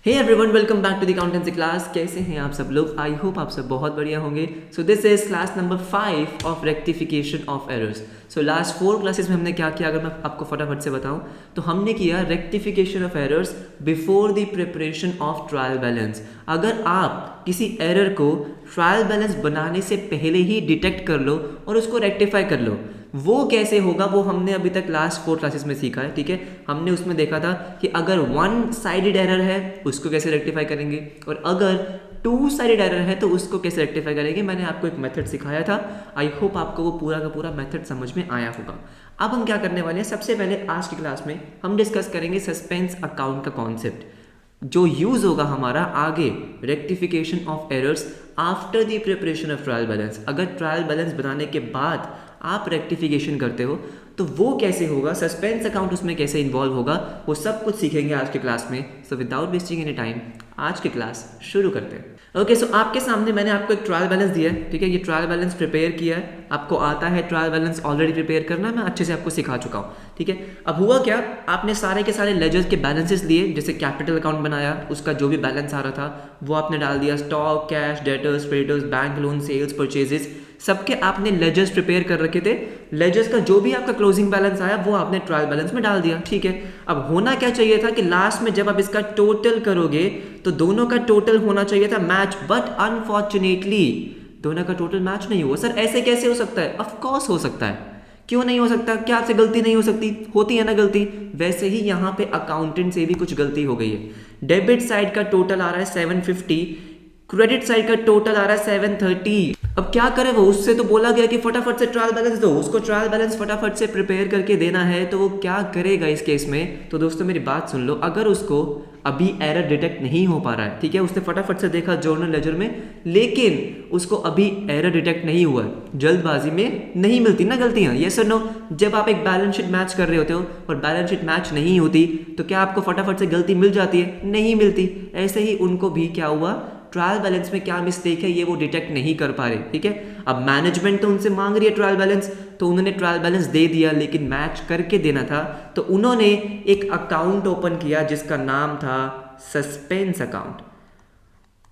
Hey everyone, welcome back to the accountancy class. कैसे हैं आप सब लोग? आई होप आप सब बहुत बढ़िया होंगे। So this is class number 5 of rectification of errors. So last 4 classes में हमने क्या किया, अगर मैं आपको फटाफट से बताऊं तो हमने किया rectification of errors before the preparation of trial balance. अगर आप किसी एरर को ट्रायल बैलेंस बनाने से पहले ही डिटेक्ट कर लो और उसको रेक्टिफाई कर लो, वो कैसे होगा वो हमने अभी तक लास्ट 4 क्लासेस में सीखा है। ठीक है, हमने उसमें देखा था कि अगर वन साइडेड एरर है उसको कैसे रेक्टिफाई करेंगे, और अगर टू साइडेड एरर है तो उसको कैसे रेक्टिफाई करेंगे। मैंने आपको एक मेथड सिखाया था। आई होप आपको वो पूरा का पूरा मेथड समझ में आया होगा। अब हम क्या करने वाले हैं, सबसे पहले आज की क्लास में हम डिस्कस करेंगे सस्पेंस अकाउंट का कॉन्सेप्ट, जो यूज होगा हमारा आगे rectification of errors after the preparation of trial balance. अगर ट्रायल बैलेंस बनाने के बाद आप रेक्टिफिकेशन करते हो तो वो कैसे होगा, सस्पेंस अकाउंट उसमें कैसे इन्वॉल्व होगा, वो सब कुछ सीखेंगे आज की क्लास में। So without wasting any time आज की क्लास शुरू करते हैं। ओके, सो आपके सामने मैंने आपको एक ट्रायल बैलेंस दिया है। ठीक है, ये ट्रायल बैलेंस प्रिपेयर किया है, आपको आता है ट्रायल बैलेंस ऑलरेडी प्रिपेयर करना, मैं अच्छे से आपको सिखा चुका हूँ। ठीक है, अब हुआ क्या, आपने सारे के सारे लेजर्स के बैलेंसेस लिए। जैसे कैपिटल अकाउंट बनाया, उसका जो भी बैलेंस आ रहा था वो आपने डाल दिया। Stock, cash, debtors, creditors, bank loan, sales, purchases, सबके आपने लेजर्स प्रिपेयर कर रखे थे। लेजर्स का जो भी आपका क्लोजिंग बैलेंस आया वो आपने ट्रायल बैलेंस में डाल दिया। ठीक है, अब होना क्या चाहिए था कि लास्ट में जब आप इसका टोटल करोगे तो दोनों का टोटल होना चाहिए था मैच, बट अनफॉर्चुनेटली दोनों का टोटल मैच नहीं हुआ। सर ऐसे कैसे हो सकता है? ऑफ कोर्स हो सकता है, क्यों नहीं हो सकता? क्या आपसे गलती नहीं हो सकती? होती है ना गलती। वैसे ही यहाँ पे अकाउंटेंट से भी कुछ गलती हो गई है। डेबिट साइड का टोटल आ रहा है 750, क्रेडिट साइड का टोटल आ रहा है 730। अब क्या करे वो, उससे तो बोला गया कि फटाफट से ट्रायल बैलेंस दो, उसको ट्रायल बैलेंस फटाफट से प्रिपेयर करके देना है, तो वो क्या करेगा इस केस में? तो दोस्तों मेरी बात सुन लो, अगर उसको अभी एरर डिटेक्ट नहीं हो पा रहा है, ठीक है, उसने फटाफट से देखा जर्नल लेजर में, लेकिन उसको अभी एरर डिटेक्ट नहीं हुआ, जल्दबाजी में नहीं मिलती ना गलतियां, यस और नो। जब आप एक बैलेंस शीट मैच कर रहे होते हो और बैलेंस शीट मैच नहीं होती तो क्या आपको फटाफट से गलती मिल जाती है? नहीं मिलती। ऐसे ही उनको भी क्या हुआ, ट्रायल बैलेंस में क्या मिस्टेक है ये वो डिटेक्ट नहीं कर पा रहे। ठीक है, अब मैनेजमेंट तो उनसे मांग रही है ट्रायल बैलेंस, तो उन्होंने ट्रायल बैलेंस दे दिया, लेकिन मैच करके देना था, तो उन्होंने एक अकाउंट ओपन किया जिसका नाम था सस्पेंस अकाउंट।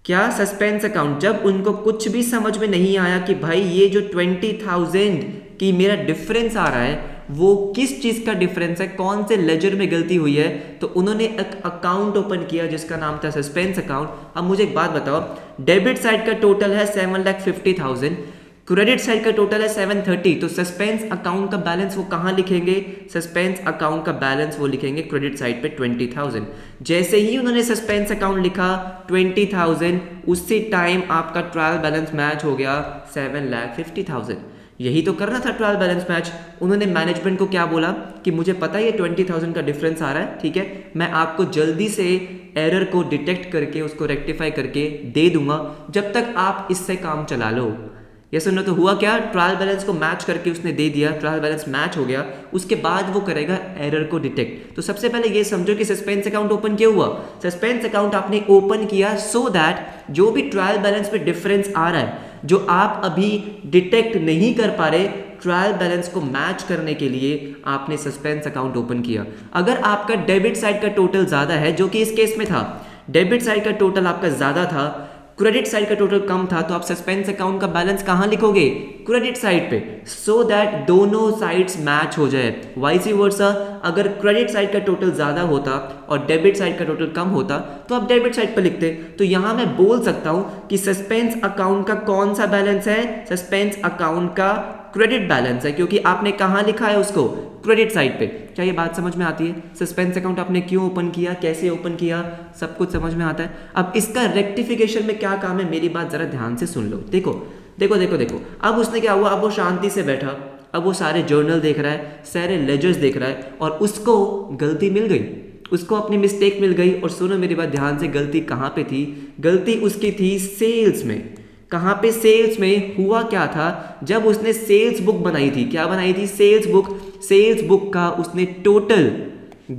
क्या? Suspense account. जब उनको कुछ भी समझ में नहीं आया कि भाई ये जो 20,000 की मेरा डिफरेंस आ रहा है वो किस चीज का डिफरेंस है, कौन से लेजर में गलती हुई है, तो उन्होंने एक अकाउंट ओपन किया जिसका नाम था सस्पेंस अकाउंट। अब मुझे एक बात बताओ, डेबिट साइड का टोटल है 7,50,000, क्रेडिट साइड का टोटल है 730, तो सस्पेंस अकाउंट का बैलेंस वो कहां लिखेंगे? सस्पेंस अकाउंट का बैलेंस वो लिखेंगे क्रेडिट साइड पे 20,000। जैसे ही उन्होंने सस्पेंस अकाउंट लिखा 20,000, उसी टाइम आपका ट्रायल बैलेंस मैच हो गया 7,50,000। यही तो करना था, ट्रायल बैलेंस मैच। उन्होंने मैनेजमेंट को क्या बोला कि मुझे पता है ये 20,000 का डिफरेंस आ रहा है, ठीक है, मैं आपको जल्दी से एरर को डिटेक्ट करके उसको रेक्टिफाई करके दे दूंगा, जब तक आप इससे काम चला लो। ये सुनो, तो हुआ क्या, ट्रायल बैलेंस को मैच करके उसने दे दिया, ट्रायल बैलेंस मैच हो गया, उसके बाद वो करेगा एरर को डिटेक्ट। तो सबसे पहले ये समझो कि सस्पेंस अकाउंट ओपन क्यों हुआ। सस्पेंस अकाउंट आपने ओपन किया सो दैट जो भी ट्रायल बैलेंस में डिफरेंस आ रहा है जो आप अभी डिटेक्ट नहीं कर पा रहे, ट्रायल बैलेंस को मैच करने के लिए आपने सस्पेंस अकाउंट ओपन किया। अगर आपका डेबिट साइड का टोटल ज्यादा है, जो कि इस केस में था, डेबिट साइड का टोटल आपका ज्यादा था, क्रेडिट साइड का टोटल कम था, तो आप सस्पेंस अकाउंट का बैलेंस कहां लिखोगे? क्रेडिट साइड पे, सो दैट दोनों साइड्स मैच हो जाए। वाइस वर्सा, अगर क्रेडिट साइड का टोटल ज्यादा होता और डेबिट साइड का टोटल कम होता तो आप डेबिट साइड पे लिखते। तो यहां मैं बोल सकता हूं कि सस्पेंस अकाउंट का कौन सा बैलेंस है? सस्पेंस अकाउंट का क्रेडिट बैलेंस है, क्योंकि आपने कहां लिखा है उसको? क्रेडिट साइड पे। क्या ये बात समझ में आती है? सस्पेंस अकाउंट आपने क्यों ओपन किया, कैसे ओपन किया, सब कुछ समझ में आता है। अब इसका रेक्टिफिकेशन में क्या काम है, मेरी बात जरा ध्यान से सुन लो। देखो देखो देखो देखो, अब उसने क्या हुआ, अब वो शांति से बैठा, अब वो सारे जर्नल देख रहा है, सारे लेजर्स देख रहा है, और उसको गलती मिल गई, उसको अपनी मिस्टेक मिल गई। और सुनो मेरी बात ध्यान से, गलती कहां पे थी? गलती उसकी थी सेल्स में। कहां पे? सेल्स में। हुआ क्या था, जब उसने सेल्स बुक बनाई थी, क्या बनाई थी? Sales book. सेल्स बुक का उसने टोटल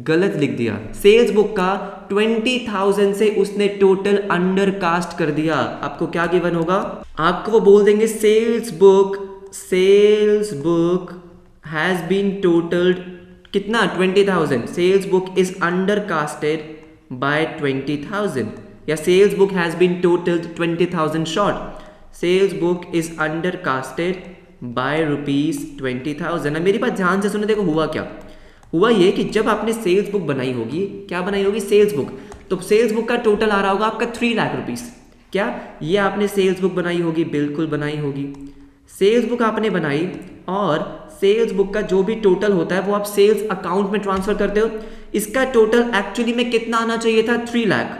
गलत लिख दिया। सेल्स बुक का 20,000 से उसने टोटल अंडर कास्ट कर दिया। आपको क्या गिवन होगा? आपको वो बोल देंगे sales book has been totalled कितना? 20,000। Sales book is undercasted by 20,000 या sales book has been totalled 20,000 short, sales book is undercasted by ₹20,000। मेरी बात ध्यान से सुनो, देखो हुआ क्या, हुआ ये कि जब आपने सेल्स बुक बनाई होगी, क्या बनाई होगी, सेल्स बुक, तो सेल्स बुक का टोटल आ रहा होगा आपका 3 लाख रुपीस। क्या ये आपने सेल्स बुक बनाई होगी, बिल्कुल बनाई होगी। सेल्स बुक आपने बनाई और सेल्स बुक का जो भी टोटल होता है वो आप सेल्स अकाउंट में ट्रांसफर करते हो। इसका टोटल एक्चुअली में कितना आना चाहिए था, 3 लाख,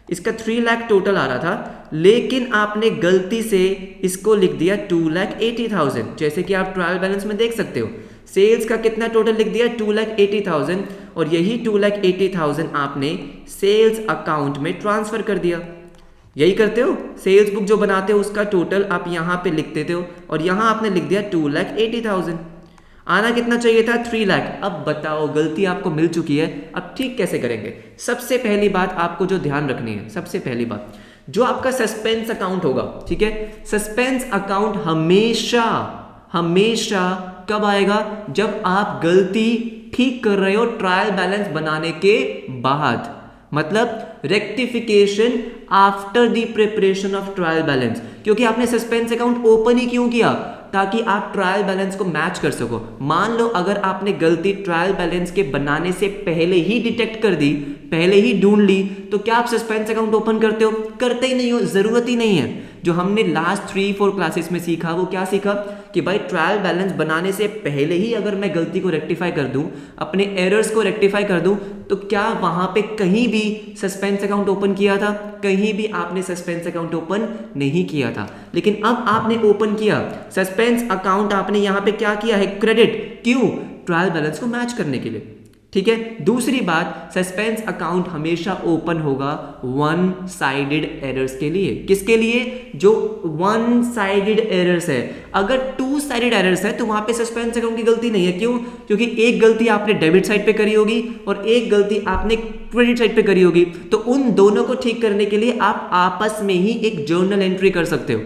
इसका 3 लाख टोटल आ रहा था, लेकिन आपने गलती से इसको लिख दिया 2,80,000। जैसे कि आप ट्रायल बैलेंस में देख सकते हो, सेल्स का कितना टोटल लिख दिया, 2,80,000, और यही 2,80,000 आपने सेल्स अकाउंट में ट्रांसफर कर दिया। यही करते हो, सेल्स बुक जो बनाते हो उसका टोटल आप यहाँ पे लिख देते हो और यहाँ आपने लिख दिया 2,80,000। आना कितना चाहिए था, 3 लाख। अब बताओ, गलती आपको मिल चुकी है, अब ठीक कैसे करेंगे। सबसे पहली बात आपको जो ध्यान रखनी है, सबसे पहली बात, जो आपका सस्पेंस अकाउंट होगा, ठीक है, सस्पेंस अकाउंट हमेशा हमेशा कब आएगा, जब आप गलती ठीक कर रहे हो ट्रायल बैलेंस बनाने के बाद, मतलब rectification after the preparation of trial balance. क्योंकि आपने सस्पेंस अकाउंट ओपन ही क्यों किया, ताकि आप ट्रायल बैलेंस को मैच कर सको। मान लो अगर आपने गलती ट्रायल बैलेंस के बनाने से पहले ही डिटेक्ट कर दी, पहले ही ढूंढ ली, तो क्या आप सस्पेंस अकाउंट ओपन करते हो, करते ही नहीं हो, जरूरत ही नहीं है। जो हमने लास्ट 3-4 क्लासेस में सीखा, वो क्या सीखा कि भाई ट्रायल बैलेंस बनाने से पहले ही अगर मैं गलती को रेक्टिफाई कर दूं, अपने एरर्स को रेक्टिफाई कर दूं, तो क्या वहां पे कहीं भी सस्पेंस अकाउंट ओपन किया था, कहीं भी आपने सस्पेंस अकाउंट ओपन नहीं किया था। लेकिन अब आपने ओपन किया सस्पेंस अकाउंट, आपने यहां पे क्या किया है, क्रेडिट, क्यों, ट्रायल बैलेंस को मैच करने के लिए, ठीक है। दूसरी बात, सस्पेंस अकाउंट हमेशा ओपन होगा वन साइडेड एरर्स के लिए। किसके लिए, जो वन साइडेड एरर्स है। अगर 2 साइडेड एरर्स है तो वहां पे सस्पेंस अकाउंट की गलती नहीं है। क्यों, क्योंकि एक गलती आपने डेबिट साइड पे करी होगी और एक गलती आपने क्रेडिट साइड पे करी होगी, तो उन दोनों को ठीक करने के लिए आप आपस में ही एक जर्नल एंट्री कर सकते हो।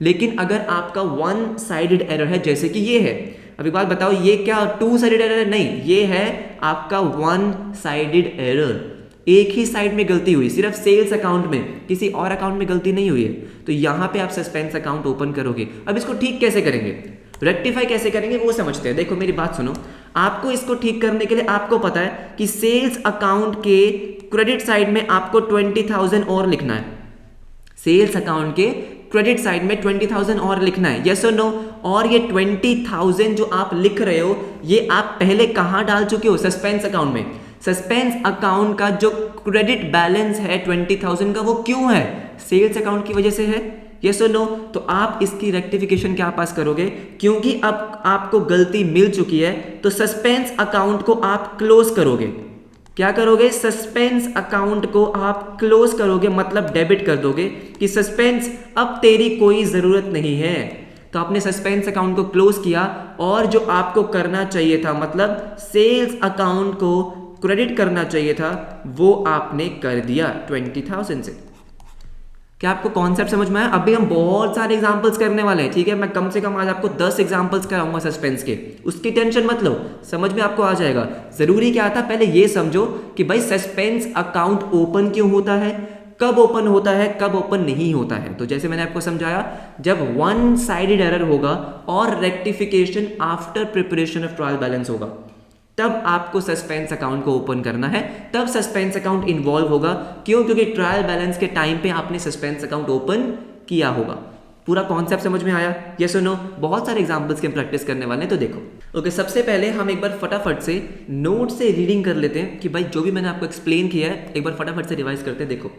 लेकिन अगर आपका वन साइडेड एरर है, जैसे कि ये है, अब एक बात बताओ, ये क्या 2 साइडेड एरर है, नहीं, ये है आपका वन साइडेड एरर। एक ही साइड में गलती हुई, सिर्फ सेल्स अकाउंट में, किसी और अकाउंट में गलती नहीं हुई है, तो यहां पे आप सस्पेंस अकाउंट ओपन करोगे। अब इसको ठीक कैसे करेंगे, रेक्टिफाई कैसे करेंगे, वो समझते हैं। देखो मेरी बात सुनो, आपको इसको ठीक करने के लिए आपको पता है कि सेल्स अकाउंट के क्रेडिट साइड में आपको 20,000 और लिखना है, सेल्स अकाउंट के क्रेडिट साइड में 20,000 और लिखना है, यस और नो। और ये 20,000 जो आप लिख रहे हो, ये आप पहले कहां डाल चुके हो, सस्पेंस अकाउंट में। सस्पेंस अकाउंट का जो क्रेडिट बैलेंस है 20,000 का, वो क्यों है, सेल्स अकाउंट की वजह से है, यस और नो। तो आप इसकी रेक्टिफिकेशन क्या पास करोगे, क्योंकि अब आपको गलती मिल चुकी है, तो सस्पेंस अकाउंट को आप क्लोज करोगे। क्या करोगे, सस्पेंस अकाउंट को आप क्लोज करोगे, मतलब डेबिट कर दोगे कि सस्पेंस अब तेरी कोई जरूरत नहीं है। तो आपने सस्पेंस अकाउंट को क्लोज किया, और जो आपको करना चाहिए था, मतलब सेल्स अकाउंट को क्रेडिट करना चाहिए था, वो आपने कर दिया 20,000 से। क्या आपको कॉन्सेप्ट समझ में आया। अभी हम बहुत सारे एग्जांपल्स करने वाले हैं, ठीक है। मैं कम से कम आज आपको 10 एग्जांपल्स कराऊंगा सस्पेंस के, उसकी टेंशन मत लो, समझ में आपको आ जाएगा। जरूरी क्या था, पहले ये समझो कि भाई सस्पेंस अकाउंट ओपन क्यों होता है, कब ओपन होता है, कब ओपन नहीं होता है। तो जैसे मैंने आपको समझाया, जब वन साइडेड एरर होगा और rectification after preparation of trial balance होगा, तब आपको सस्पेंस अकाउंट को ओपन करना है, तब सस्पेंस अकाउंट इन्वॉल्व होगा। क्यों, क्योंकि ट्रायल बैलेंस के टाइम पे आपने सस्पेंस अकाउंट ओपन किया होगा। पूरा कॉन्सेप्ट समझ में आया, यस और नो। बहुत सारे एग्जांपल्स के हम प्रैक्टिस करने वाले हैं, तो देखो। ओके, सबसे पहले हम एक बार फटाफट से नोट से रीडिंग कर लेते हैं कि भाई जो भी मैंने आपको एक्सप्लेन किया है, एक बार फटाफट से रिवाइज करते हैं। देखो,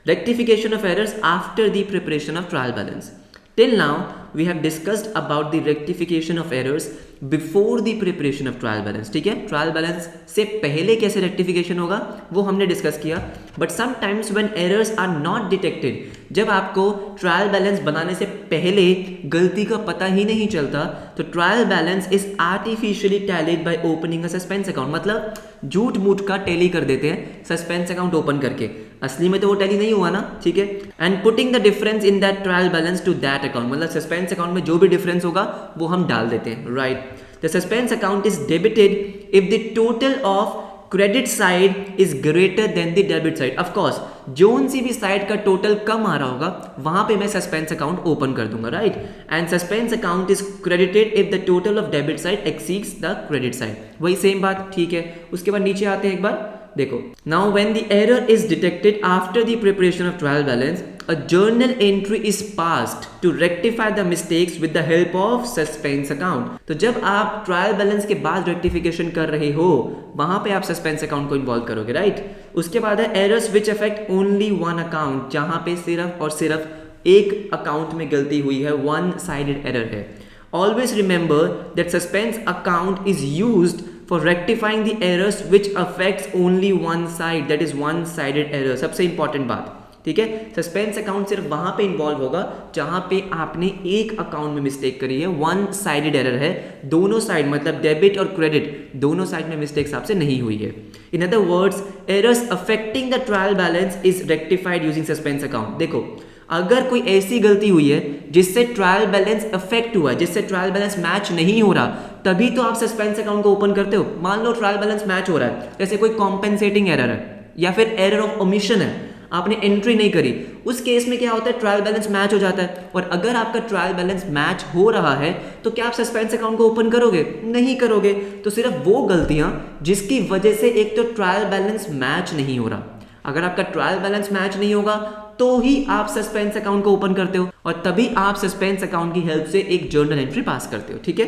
rectification of errors after the preparation of trial balance. Till now, we have discussed about the rectification of errors before the preparation of trial balance. ठीक है, ट्रायल बैलेंस से पहले कैसे रेक्टिफिकेशन होगा वो हमने डिस्कस किया। But sometimes when errors are not detected, जब आपको ट्रायल बैलेंस बनाने से पहले गलती का पता ही नहीं चलता, तो trial balance is artificially tallied by opening a suspense account. मतलब झूठ मूठ का टैली कर देते हैं सस्पेंस अकाउंट ओपन करके, असली में तो वो टैली नहीं हुआ ना, ठीक है। And putting the difference in that trial balance to that account, मतलब सस्पेंस अकाउंट में जो भी डिफरेंस होगा वो हम डाल देते हैं, right. The suspense account is debited if the total of credit side is greater than the debit side. Of course जोन सी भी साइड का टोटल कम आ रहा होगा वहां पे मैं सस्पेंस अकाउंट ओपन कर दूंगा, right. And suspense account is credited if the total of debit side exceeds the credit side. वही सेम बात, ठीक है। उसके बाद नीचे आते हैं एक बार, देखो now when the error is detected after the preparation of trial balance a journal entry is passed to rectify the mistakes with the help of suspense account। तो जब आप ट्रायल बैलेंस के बाद रेक्टिफिकेशन कर रहे हो वहां पे आप सस्पेंस अकाउंट को इन्वॉल्व करोगे, राइट। उसके बाद है errors which affect only one account, जहां पे सिर्फ और सिर्फ एक अकाउंट में गलती हुई है, वन साइडेड एरर है। Always remember that suspense account is used for rectifying the errors which affects only one side, that is one sided error। सबसे इंपॉर्टेंट बात, ठीक है। सस्पेंस अकाउंट सिर्फ वहां पे इन्वॉल्व होगा जहां पे आपने एक अकाउंट में मिस्टेक करी है, वन साइडेड एरर है, दोनों साइड मतलब डेबिट और क्रेडिट दोनों साइड में मिस्टेक्स आपसे नहीं हुई है। In other words errors affecting the trial balance is rectified using suspense account. देखो अगर कोई ऐसी गलती हुई है जिससे ट्रायल बैलेंस अफेक्ट हुआ है, जिससे ट्रायल बैलेंस मैच नहीं हो रहा, तभी तो आप सस्पेंस अकाउंट को ओपन करते हो। मान लो ट्रायल बैलेंस मैच हो रहा है, जैसे कोई कॉम्पेंसेटिंग एरर है या फिर एरर ऑफ ओमिशन है, आपने एंट्री नहीं करी, उस केस में क्या होता है, ट्रायल बैलेंस मैच हो जाता है। और अगर आपका ट्रायल बैलेंस मैच हो रहा है तो क्या आप सस्पेंस अकाउंट को ओपन करोगे? नहीं करोगे। तो सिर्फ वो गलतियां जिसकी वजह से एक तो ट्रायल बैलेंस मैच नहीं हो रहा, अगर आपका ट्रायल बैलेंस मैच नहीं होगा तो ही आप सस्पेंस अकाउंट को ओपन करते हो और तभी आप सस्पेंस अकाउंट की हेल्प से एक जर्नल एंट्री पास करते हो, ठीक है।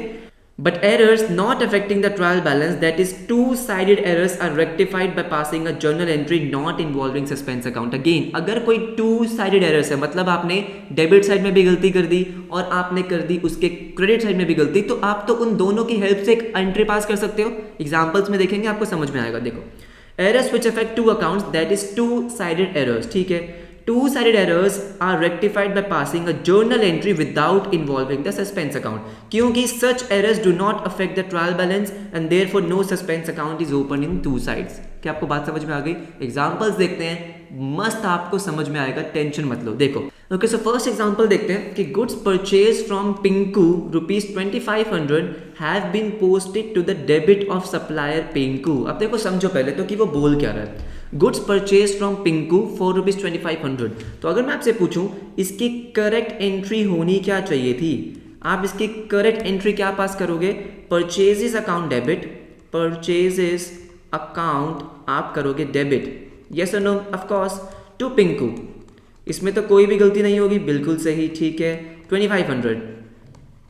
But errors not affecting the trial balance, that is two sided errors, are rectified by passing a journal entry not involving suspense account. Again अगर कोई टू साइडेड एरर्स है, मतलब आपने डेबिट साइड में भी गलती कर दी और आपने कर दी उसके क्रेडिट साइड में भी गलती, तो आप तो उन दोनों की हेल्प से एक एंट्री पास कर सकते हो। एग्जाम्पल्स में देखेंगे आपको समझ में आएगा। देखो errors which affect two accounts, that is two sided errors, ठीक है। Two-sided errors are rectified by passing a journal entry without involving the suspense account, क्योंकि such errors do not affect the trial balance and therefore no suspense account is open in two sides। क्या आपको बात समझ में आ गई? Examples देखते हैं, मस्त आपको समझ में आएगा, टेंशन मत लो। देखो ओके, सो फर्स्ट एग्जांपल देखते हैं कि goods purchase from Pinku ₹2500 have been posted to the debit of supplier Pinku. अब देखो समझो पहले तो कि वो बोल क्या रहा है। Goods purchase from Pinku for ₹2500। तो अगर मैं आपसे पूछूं इसकी करेक्ट एंट्री होनी क्या चाहिए थी, आप इसकी करेक्ट एंट्री क्या पास करोगे? Purchases account debit, purchases account आप करोगे डेबिट, यस और no? Of course to Pinku, इसमें तो कोई भी गलती नहीं होगी, बिल्कुल सही, ठीक है। 2500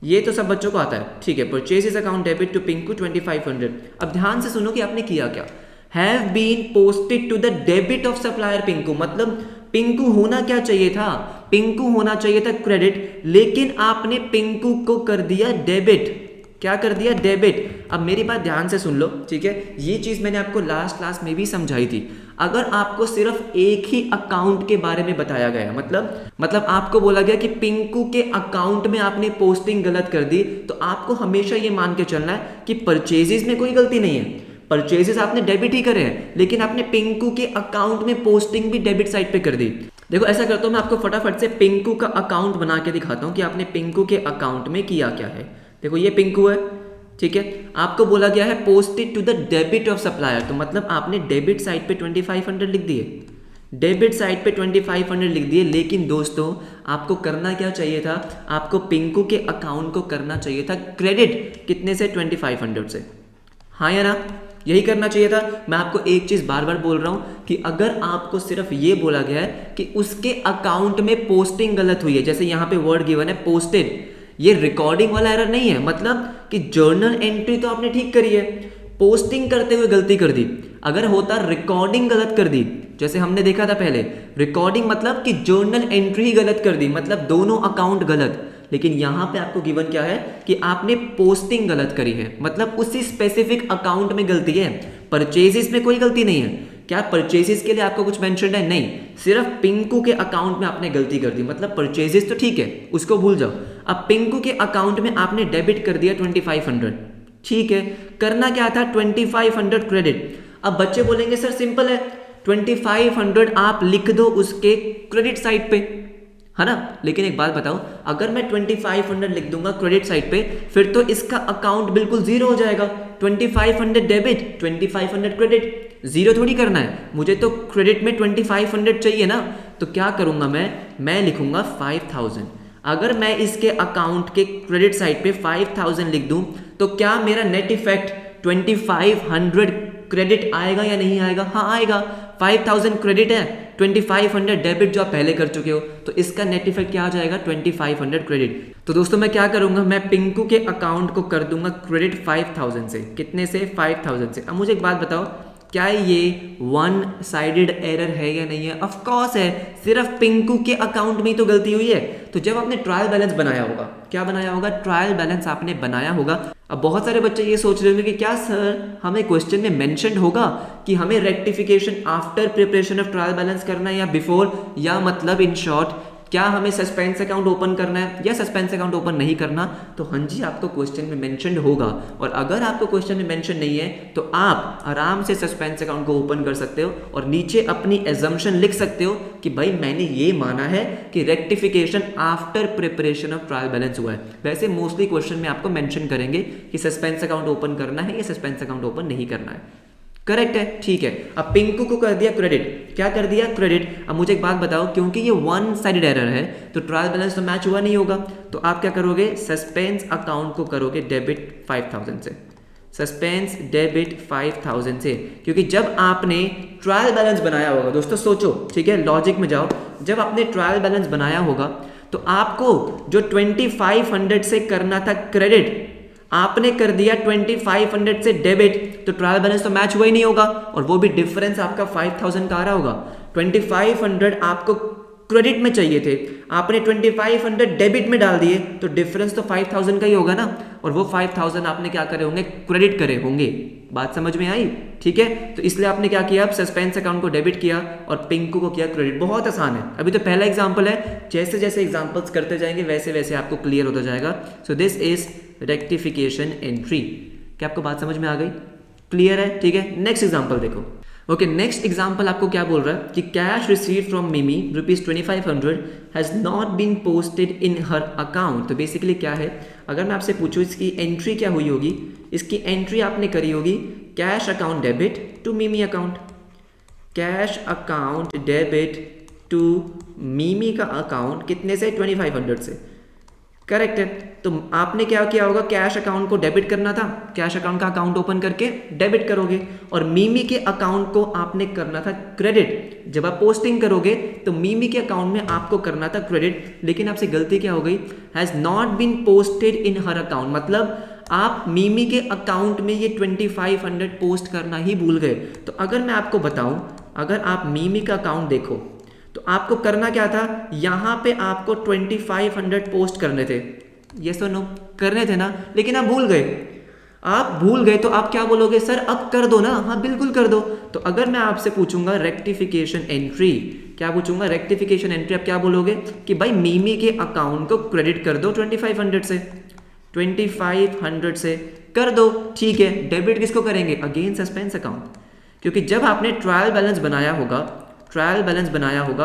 ये तो सब बच्चों को आता है, ठीक है। Purchases account debit to Pinku 2500। अब ध्यान से सुनो कि आपने किया क्या। Have been posted to the debit of supplier Pinku, मतलब पिंकू होना क्या चाहिए था? पिंकू होना चाहिए था क्रेडिट, लेकिन आपने पिंकू को कर दिया डेबिट। क्या कर दिया? डेबिट। अब मेरी बात ध्यान से सुन लो, ठीक है। ये चीज मैंने आपको लास्ट क्लास में भी समझाई थी। अगर आपको सिर्फ एक ही अकाउंट के बारे में बताया गया, मतलब आपको बोला गया कि पिंकू के अकाउंट में आपने पोस्टिंग गलत कर दी, तो आपको हमेशा ये मान के चलना है कि परचेजेस में कोई गलती नहीं है, परचेजेस आपने डेबिट ही करे हैं, लेकिन आपने पिंकू के अकाउंट में पोस्टिंग भी डेबिट साइड पे कर दी। देखो ऐसा करता हूं मैं, आपको फटाफट से पिंकू का अकाउंट बना के दिखाता हूं कि आपने पिंकू के अकाउंट में किया क्या है। देखो ये पिंकू है, ठीक है। आपको बोला गया है posted to the debit of supplier, तो मतलब आपने डेबिट साइड पे 2500 लिख दिए, डेबिट साइड पे 2500 लिख दिए। लेकिन दोस्तों आपको करना क्या चाहिए था? आपको पिंकू के अकाउंट को करना चाहिए था क्रेडिट, कितने से? 2500 से, हाँ या ना? यही करना चाहिए था। मैं आपको एक चीज बार बार बोल रहा हूं कि अगर आपको सिर्फ ये बोला गया है कि उसके अकाउंट में पोस्टिंग गलत हुई है, जैसे यहां पे वर्ड गिवन है पोस्टेड, ये रिकॉर्डिंग वाला एरर नहीं है, मतलब कि जर्नल एंट्री तो आपने ठीक करी है, पोस्टिंग करते हुए गलती कर दी। अगर होता रिकॉर्डिंग गलत कर दी, जैसे हमने देखा था पहले, रिकॉर्डिंग मतलब कि जर्नल एंट्री ही गलत कर दी, मतलब दोनों अकाउंट गलत। लेकिन यहां पे आपको गिवन क्या है कि आपने पोस्टिंग गलत करी है, मतलब उसी स्पेसिफिक अकाउंट में गलती है, परचेजेस में कोई गलती नहीं है। क्या परचेजेस के लिए आपको कुछ मेंशन है? नहीं, सिर्फ पिंकू के अकाउंट में आपने गलती कर दी, मतलब परचेजेस तो ठीक है, उसको भूल जाओ। अब पिंकू के अकाउंट में आपने डेबिट कर दिया 2500, ठीक है। करना क्या था? 2500 क्रेडिट। अब बच्चे बोलेंगे सर सिंपल है, 2500 आप लिख दो उसके क्रेडिट साइड पे, है ना। लेकिन एक बात बताओ, अगर मैं 2500 लिख दूंगा क्रेडिट साइड पे, फिर तो इसका अकाउंट बिल्कुल जीरो हो जाएगा, 2500 डेबिट 2500 क्रेडिट, जीरो थोड़ी करना है मुझे, तो क्रेडिट में 2500 चाहिए ना, तो क्या करूंगा मैं लिखूंगा 5000। अगर मैं इसके अकाउंट के क्रेडिट साइड पे 5000 लिख दूं तो क्या मेरा नेट इफेक्ट 2500 क्रेडिट आएगा या नहीं आएगा? हाँ आएगा। 5000 क्रेडिट है, 2500 डेबिट जो आप पहले कर चुके हो, तो इसका नेट इफेक्ट क्या आ जाएगा? 2500 क्रेडिट। तो दोस्तों मैं क्या करूंगा, मैं पिंकू के अकाउंट को कर दूंगा क्रेडिट 5000 से। कितने से? 5000 से। अब मुझे एक बात बताओ, क्या ये वन साइडेड एरर है या नहीं है? ऑफ कोर्स है, सिर्फ पिंकू के अकाउंट में ही तो गलती हुई है। तो जब आपने ट्रायल बैलेंस बनाया होगा, क्या बनाया होगा? ट्रायल बैलेंस आपने बनाया होगा। अब बहुत सारे बच्चे ये सोच रहे होंगे कि क्या सर हमें क्वेश्चन में मेंशन होगा कि हमें rectification after preparation of trial balance करना है या बिफोर, या मतलब इन शॉर्ट क्या हमें सस्पेंस अकाउंट ओपन करना है या सस्पेंस अकाउंट ओपन नहीं करना? तो हाँ जी, आपको क्वेश्चन में मेंशन होगा। और अगर आपको क्वेश्चन में मेंशन नहीं है तो आप आराम से सस्पेंस अकाउंट को ओपन कर सकते हो और नीचे अपनी एजम्पशन लिख सकते हो कि भाई मैंने ये माना है कि rectification after preparation of trial balance हुआ है। वैसे मोस्टली क्वेश्चन में आपको मेंशन करेंगे कि सस्पेंस अकाउंट ओपन करना है या सस्पेंस अकाउंट ओपन नहीं करना है। करेक्ट है, ठीक है। अब पिंकू को कर दिया क्रेडिट, क्या कर दिया? क्रेडिट। अब मुझे एक बात बताओ, क्योंकि ये वन साइडेड एरर है तो ट्रायल बैलेंस तो मैच हुआ नहीं होगा, तो आप क्या करोगे? सस्पेंस अकाउंट को करोगे डेबिट 5000 से। सस्पेंस डेबिट 5000 से, क्योंकि जब आपने ट्रायल बैलेंस बनाया होगा, दोस्तों सोचो, ठीक है, लॉजिक में जाओ, जब आपने ट्रायल बैलेंस बनाया होगा तो आपको जो 2500 से करना था क्रेडिट, आपने कर दिया 2500 से डेबिट, तो ट्रायल बैलेंस तो मैच हुआ ही नहीं होगा, और वो भी डिफरेंस आपका 5000 का आ रहा होगा। 2500 आपको क्रेडिट में चाहिए थे, आपने 2500 डेबिट में डाल दिए, तो डिफरेंस तो 5000 का ही होगा ना, और वो 5000 आपने क्या करे होंगे? क्रेडिट करे होंगे। बात समझ में आई? ठीक है, तो इसलिए आपने क्या किया? अब सस्पेंस अकाउंट को डेबिट किया और पिंकू को किया क्रेडिट। बहुत आसान है, अभी तो पहला एग्जांपल है, जैसे जैसे एग्जांपल्स करते जाएंगे वैसे वैसे आपको क्लियर होता जाएगा। So this is rectification entry. क्या आपको बात समझ में आ गई? क्लियर है? ठीक है, नेक्स्ट एग्जांपल देखो। ओके, नेक्स्ट एग्जांपल आपको क्या बोल रहा है कि cash received from Mimi ₹2500 has not been posted in her account. तो बेसिकली क्या है, अगर मैं आपसे पूछूं इसकी एंट्री क्या हुई होगी, इसकी एंट्री आपने करी होगी cash account debit to Mimi account, cash account debit to Mimi का अकाउंट, कितने से? 2500 से। करेक्ट है, तो आपने क्या किया होगा? कैश अकाउंट को डेबिट करना था, कैश अकाउंट का अकाउंट ओपन करके डेबिट करोगे, और मिमी के अकाउंट को आपने करना था क्रेडिट। जब आप पोस्टिंग करोगे तो मिमी के अकाउंट में आपको करना था क्रेडिट, लेकिन आपसे गलती क्या हो गई? Has not been posted in her account, मतलब आप मिमी के अकाउंट में ये 2500 पोस्ट करना ही भूल गए। तो अगर मैं आपको बताऊं, अगर आप मिमी का अकाउंट देखो तो आपको करना क्या था? यहां पे आपको 2500 पोस्ट करने थे, ये सो नो करने थे ना, लेकिन आप भूल गए। आप भूल गए तो आप क्या बोलोगे? सर अब कर दो ना। हाँ बिल्कुल कर दो। तो अगर मैं आपसे पूछूंगा रेक्टिफिकेशन एंट्री, क्या पूछूंगा? रेक्टिफिकेशन एंट्री, आप क्या बोलोगे कि भाई मिमी के अकाउंट को क्रेडिट कर दो 2500 से, 2500 से कर दो, ठीक है। डेबिट किसको करेंगे? अगेन सस्पेंस अकाउंट, क्योंकि जब आपने ट्रायल बैलेंस बनाया होगा, ट्रायल बैलेंस बनाया होगा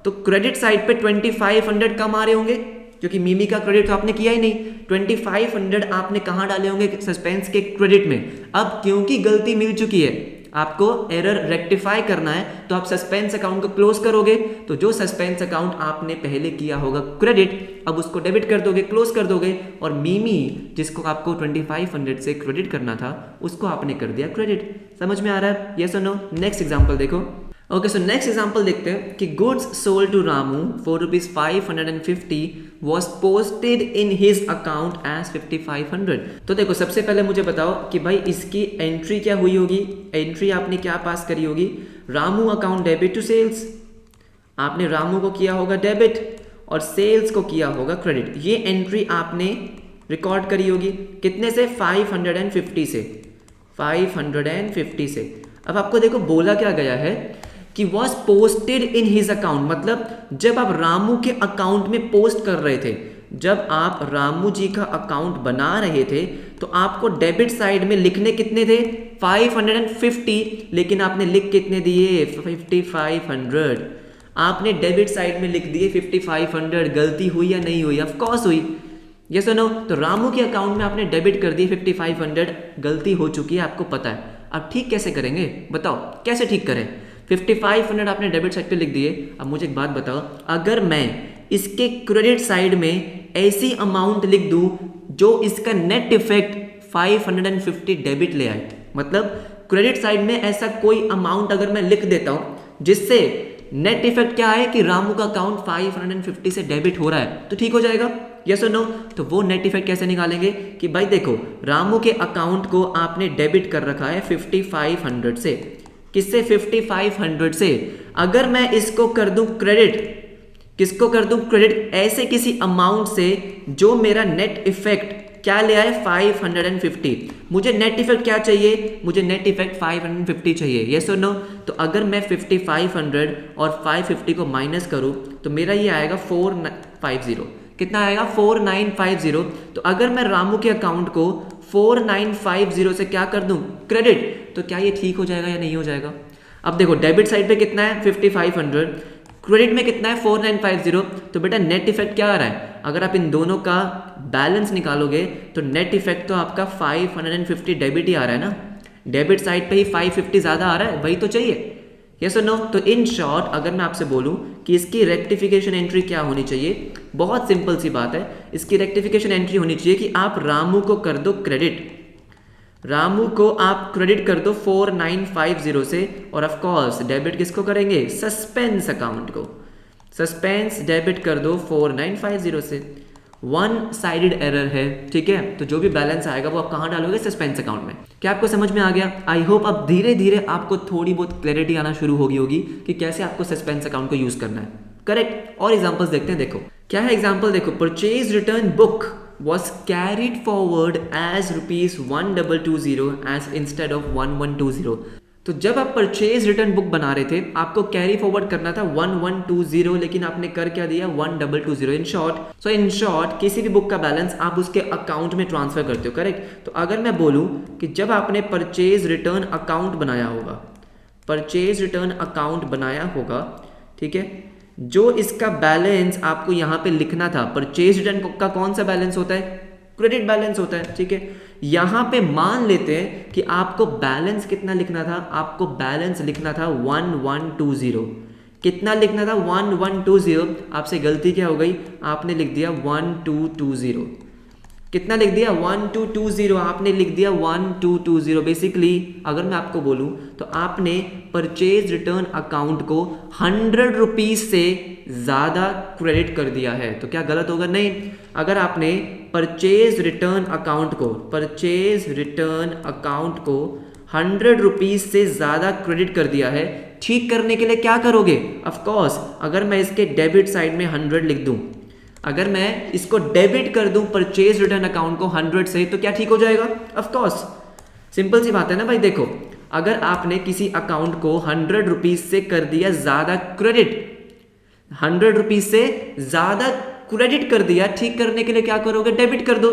तो क्रेडिट साइड पे 2500 कम आ रहे होंगे, क्योंकि मिमी का क्रेडिट तो आपने किया ही नहीं। 2500 आपने कहां डाले होंगे? सस्पेंस के क्रेडिट में। अब क्योंकि गलती मिल चुकी है, आपको एरर रेक्टिफाई करना है, तो आप सस्पेंस अकाउंट को क्लोज करोगे, तो जो सस्पेंस अकाउंट आपने पहले किया होगा क्रेडिट, अब उसको डेबिट कर दोगे, क्लोज कर दोगे, और मिमी जिसको आपको 2500 से क्रेडिट करना था उसको आपने कर दिया क्रेडिट। समझ में आ रहा है? यस और नो? नेक्स्ट एग्जांपल देखो। ओके, सो नेक्स्ट एग्जांपल देखते हैं कि goods sold to Ramu for ₹550 was posted in his account as 5500। तो देखो, सबसे पहले मुझे बताओ कि भाई इसकी एंट्री क्या हुई होगी? एंट्री आपने क्या पास करी होगी? Ramu account debit to sales, आपने रामू को किया होगा डेबिट और सेल्स को किया होगा क्रेडिट। ये एंट्री आपने रिकॉर्ड करी होगी कितने से? 550 से, 550 से। अब आपको देखो बोला क्या गया है कि was posted in his account, मतलब जब आप रामू के अकाउंट में पोस्ट कर रहे थे, जब आप रामू जी का अकाउंट बना रहे थे तो आपको डेबिट साइड में लिखने कितने थे? 550, लेकिन आपने लिख कितने दिए? 5500। आपने डेबिट साइड में लिख दिए 5500। गलती हुई या नहीं हुई? ऑफ कोर्स हुई। यस और नो? तो रामू के अकाउंट में आपने डेबिट कर दी 5500, गलती हो चुकी है, आपको पता है। अब ठीक कैसे करेंगे बताओ, कैसे ठीक करें? 5500 आपने डेबिट साइड पे लिख दिए। अब मुझे एक बात बताओ, अगर मैं इसके क्रेडिट साइड में ऐसी अमाउंट लिख दूं जो इसका नेट इफेक्ट 550 डेबिट ले आए, मतलब क्रेडिट साइड में ऐसा कोई अमाउंट अगर मैं लिख देता हूं जिससे नेट इफेक्ट क्या है कि रामू का अकाउंट 550 से डेबिट हो रहा है, तो ठीक हो जाएगा? यस और नो? तो वो नेट इफेक्ट कैसे निकालेंगे कि भाई देखो, रामू के अकाउंट को आपने डेबिट कर रखा है 5500 से। किससे? 5500 से। अगर मैं इसको कर दूं क्रेडिट, किसको कर दूं क्रेडिट? ऐसे किसी अमाउंट से जो मेरा नेट इफेक्ट क्या ले आए? 550। मुझे नेट इफेक्ट क्या चाहिए? मुझे नेट इफेक्ट 550 चाहिए। यस और नो? तो अगर मैं 5500 और 550 को माइनस करूं तो मेरा ये आएगा 450। कितना आएगा? 4950। तो अगर मैं रामू के अकाउंट को 4950 से क्या कर दूं? क्रेडिट, तो क्या ये ठीक हो जाएगा या नहीं हो जाएगा? अब देखो, डेबिट साइड पे कितना है? 5500, क्रेडिट में कितना है? 4950। तो बेटा नेट इफेक्ट क्या आ रहा है? अगर आप इन दोनों का बैलेंस निकालोगे तो नेट इफेक्ट तो आपका 550 डेबिट ही आ रहा है ना। डेबिट साइड पे ही 550 ज़्यादा आ रहा है, वही तो चाहिए। यस और नो? तो इन शॉर्ट अगर मैं आपसे बोलूं कि इसकी रेक्टिफिकेशन एंट्री क्या होनी चाहिए, बहुत सिंपल सी बात है। इसकी रेक्टिफिकेशन एंट्री होनी चाहिए कि आप रामू को कर दो क्रेडिट, रामू को आप क्रेडिट कर दो 4950 से, और ऑफ कोर्स डेबिट किसको करेंगे? सस्पेंस अकाउंट को। सस्पेंस डेबिट कर दो 4950 से। वन साइडेड एरर है, ठीक है? तो जो भी बैलेंस आएगा वो आप कहाँ डालोगे? सस्पेंस अकाउंट में। क्या आपको समझ में आ गया? आई होप अब धीरे धीरे आपको थोड़ी बहुत क्लैरिटी आना शुरू होगी कि कैसे आपको सस्पेंस अकाउंट को यूज करना है। करेक्ट? और एग्जांपल्स देखते हैं। देखो क्या है एग्जांपल, देखो, purchase return book was carried forward as rupees 1220 as instead of 1120। तो जब आप परचेज रिटर्न बुक बना रहे थे आपको कैरी फॉरवर्ड करना था 1120, लेकिन आपने कर क्या दिया? 1220। इन शॉर्ट किसी भी बुक का बैलेंस आप उसके अकाउंट में ट्रांसफर करते हो। करेक्ट? तो अगर मैं बोलूं कि जब आपने परचेज रिटर्न अकाउंट बनाया होगा, परचेज रिटर्न अकाउंट बनाया होगा, ठीक है, जो इसका बैलेंस आपको यहाँ पे लिखना था, परचेज रिटर्न का कौन सा बैलेंस होता है? क्रेडिट बैलेंस होता है, ठीक है। यहाँ पे मान लेते हैं कि आपको बैलेंस कितना लिखना था? आपको बैलेंस लिखना था 1120। कितना लिखना था? 1120। आपसे गलती क्या हो गई? आपने लिख दिया 1220। कितना लिख दिया? 1220। आपने लिख दिया 1220। बेसिकली अगर मैं आपको बोलूं तो आपने परचेज रिटर्न अकाउंट को 100 रुपीज से ज़्यादा क्रेडिट कर दिया है। तो क्या गलत होगा? नहीं। अगर आपने परचेज रिटर्न अकाउंट को 100 रुपीज से ज़्यादा क्रेडिट कर दिया है, ठीक करने के लिए क्या करोगे? ऑफ कोर्स अगर मैं इसके डेबिट साइड में 100 लिख दूं, अगर मैं इसको डेबिट कर दूं परचेज रिटर्न अकाउंट को 100 से, तो क्या ठीक हो जाएगा? ऑफ कोर्स सिंपल सी बात है ना भाई। देखो अगर आपने किसी अकाउंट को 100 रुपीज से कर दिया ज्यादा क्रेडिट, 100 रुपीज से ज्यादा क्रेडिट कर दिया, ठीक करने के लिए क्या करोगे? डेबिट कर दो,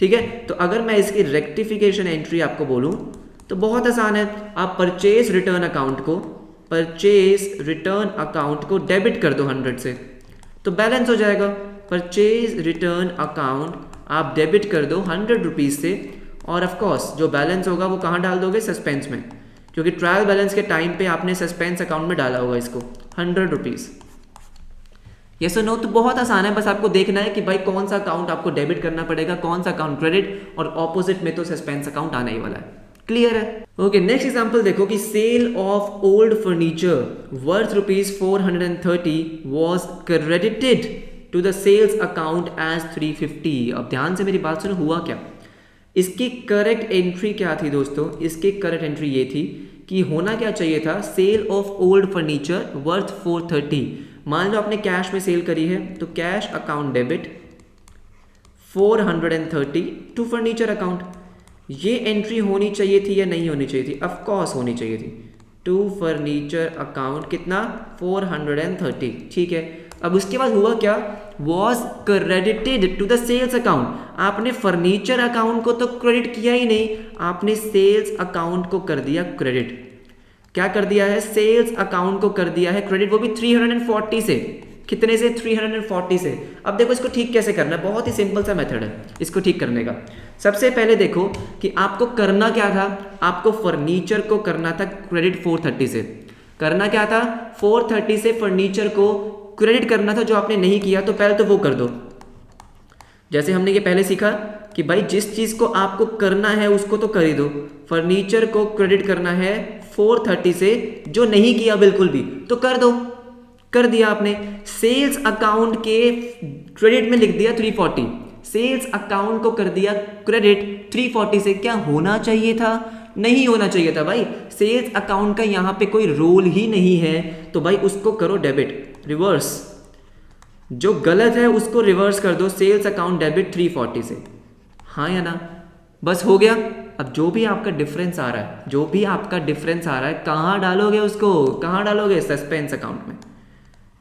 ठीक है। तो अगर मैं इसकी रेक्टिफिकेशन एंट्री आपको बोलूं तो बहुत आसान है। आप परचेज रिटर्न अकाउंट को डेबिट कर दो 100 से, तो बैलेंस हो जाएगा। परचेज रिटर्न अकाउंट आप डेबिट कर दो 100 रुपीज से, और ऑफ कोर्स जो बैलेंस होगा वो कहाँ डाल दोगे? सस्पेंस में, क्योंकि ट्रायल बैलेंस के टाइम पे आपने सस्पेंस अकाउंट में डाला होगा इसको 100 रुपीज। यस और नो? तो बहुत आसान है, बस आपको देखना है कि भाई कौन सा अकाउंट आपको डेबिट करना पड़ेगा, कौन सा अकाउंट क्रेडिट, और ऑपोजिट में तो सस्पेंस अकाउंट आना ही वाला है। क्लियर है? ओके, नेक्स्ट एग्जांपल देखो कि sale of old furniture worth rupees 430 was credited to the sales account as 350। अब ध्यान से मेरी बात सुनो, हुआ क्या? इसकी करेक्ट एंट्री क्या थी दोस्तों? इसकी करेक्ट एंट्री ये थी कि होना क्या चाहिए था? Sale of old furniture worth 430। मान लो आपने कैश में सेल करी है, तो cash account debit 430 to furniture account. ये एंट्री होनी चाहिए थी या नहीं होनी चाहिए थी? ऑफ कोर्स होनी चाहिए थी। टू फर्नीचर अकाउंट कितना? 430, ठीक है। अब उसके बाद हुआ क्या? Was credited to the sales account. आपने फर्नीचर अकाउंट को तो क्रेडिट किया ही नहीं, आपने सेल्स अकाउंट को कर दिया क्रेडिट। क्या कर दिया है? सेल्स अकाउंट को कर दिया है क्रेडिट, वो भी 340 से। कितने से? 340 से। अब देखो इसको ठीक कैसे करना है, बहुत ही सिंपल सा मेथड है इसको ठीक करने का। सबसे पहले देखो कि आपको करना क्या था, आपको फर्नीचर को करना था क्रेडिट 430 से। करना क्या था? 430 से फर्नीचर को क्रेडिट करना था, जो आपने नहीं किया तो पहले तो वो कर दो। जैसे हमने ये पहले सीखा कि भाई जिस चीज को आपको करना है उसको तो कर ही दो। फर्नीचर को क्रेडिट करना है 430 से, जो नहीं किया बिल्कुल भी तो कर दो, कर दिया आपने। सेल्स अकाउंट के क्रेडिट में लिख दिया 340, सेल्स अकाउंट को कर दिया क्रेडिट 340 से। क्या होना चाहिए था? नहीं होना चाहिए था भाई। सेल्स अकाउंट का यहां पे कोई रोल ही नहीं है, तो भाई उसको करो डेबिट, रिवर्स। जो गलत है उसको रिवर्स कर दो, सेल्स अकाउंट डेबिट 340 से। हाँ या ना? बस हो गया। अब जो भी आपका डिफरेंस आ रहा है, जो भी आपका डिफरेंस आ रहा है, कहाँ डालोगे उसको? कहाँ डालोगे? सस्पेंस अकाउंट में।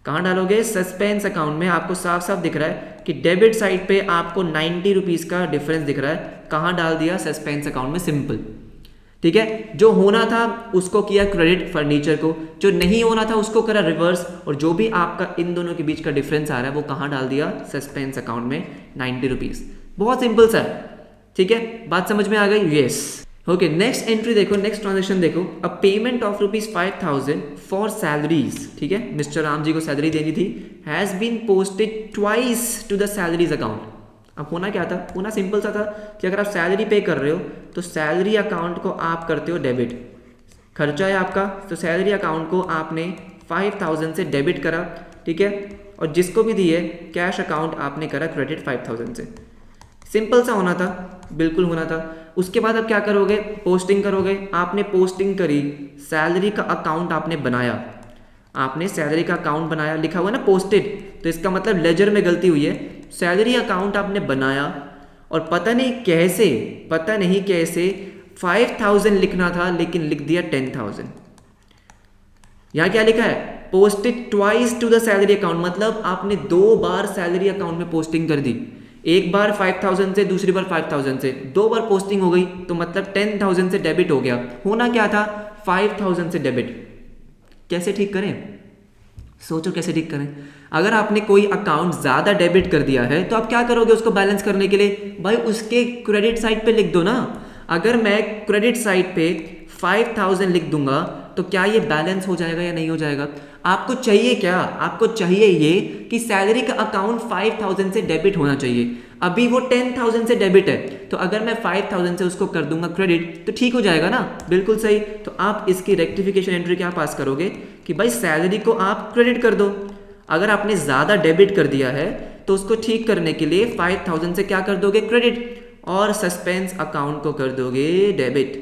कहाँ डालोगे? सस्पेंस अकाउंट में। आपको साफ साफ दिख रहा है कि डेबिट साइड पे आपको 90 रुपीज़ का डिफरेंस दिख रहा है। कहाँ डाल दिया? सस्पेंस अकाउंट में, सिंपल। ठीक है, जो होना था उसको किया क्रेडिट फर्नीचर को, जो नहीं होना था उसको करा रिवर्स, और जो भी आपका इन दोनों के बीच का डिफरेंस आ रहा है वो कहाँ डाल दिया? सस्पेंस अकाउंट में, 90 रुपीज़। बहुत सिंपल सा है। ठीक है, बात समझ में आ गई? यस। ओके, नेक्स्ट एंट्री देखो, नेक्स्ट ट्रांजेक्शन देखो। A payment of ₹5000 for salaries, ठीक है, मिस्टर राम जी को सैलरी देनी थी, has been posted twice to the salaries account. अब होना क्या था? होना सिंपल सा था कि अगर आप सैलरी पे कर रहे हो तो सैलरी अकाउंट को आप करते हो डेबिट। खर्चा है आपका, तो सैलरी अकाउंट को आपने 5000 से डेबिट करा, ठीक है, और जिसको भी दिए कैश अकाउंट आपने करा क्रेडिट 5000 से। सिंपल सा होना था, बिल्कुल होना था। उसके बाद अब क्या करोगे? पोस्टिंग करोगे। आपने पोस्टिंग करी, सैलरी का अकाउंट आपने बनाया, आपने सैलरी का अकाउंट बनाया, लिखा हुआ है ना पोस्टेड, तो इसका मतलब लेजर में गलती हुई है। सैलरी अकाउंट आपने बनाया और पता नहीं कैसे 5000 लिखना था लेकिन लिख दिया 10000। यहां क्या लिखा है? Posted twice to the salary account, मतलब आपने 2 बार सैलरी अकाउंट में पोस्टिंग कर दी। एक बार 5000 से, दूसरी बार 5000 से, 2 बार पोस्टिंग हो गई, तो मतलब 10000 से डेबिट हो गया। होना क्या था? 5000 से डेबिट। कैसे ठीक करें? सोचो कैसे ठीक करें। अगर आपने कोई अकाउंट ज़्यादा डेबिट कर दिया है तो आप क्या करोगे उसको बैलेंस करने के लिए? भाई उसके क्रेडिट साइड पे लिख दो ना। अगर मैं क्रेडिट साइड पे 5000 लिख दूंगा तो क्या ये बैलेंस हो जाएगा या नहीं हो जाएगा? आपको चाहिए क्या? आपको चाहिए ये कि सैलरी का अकाउंट 5000 से डेबिट होना चाहिए। अभी वो 10000 से डेबिट है, तो अगर मैं 5000 से उसको कर दूंगा क्रेडिट तो ठीक हो जाएगा ना? बिल्कुल सही। तो आप इसकी रेक्टिफिकेशन एंट्री क्या पास करोगे कि भाई सैलरी को आप क्रेडिट कर दो। अगर आपने ज़्यादा डेबिट कर दिया है तो उसको ठीक करने के लिए 5000 से क्या कर दोगे? क्रेडिट, और सस्पेंस अकाउंट को कर दोगे debit.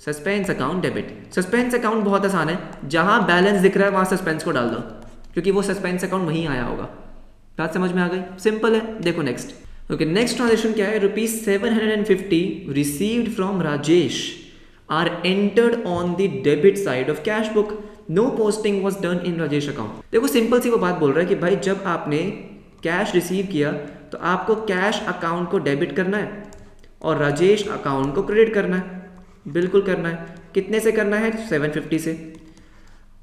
Suspense account debit. Suspense account बहुत आसान है, जहां बैलेंस दिख रहा है वहां सस्पेंस को डाल दो, क्योंकि वो सस्पेंस अकाउंट वहीं आया होगा। बात समझ में आ गई? सिंपल है। देखो नेक्स्ट। ओके, नेक्स्ट ट्रांजेक्शन क्या है? ₹750 received from Rajesh are entered on the debit side of cash book, no posting was done in Rajesh account. देखो सिंपल सी वो बात बोल रहा है कि भाई जब आपने कैश रिसीव किया तो आपको कैश अकाउंट को डेबिट करना है और राजेश अकाउंट को क्रेडिट करना है। बिल्कुल करना है। कितने से करना है? 750 से।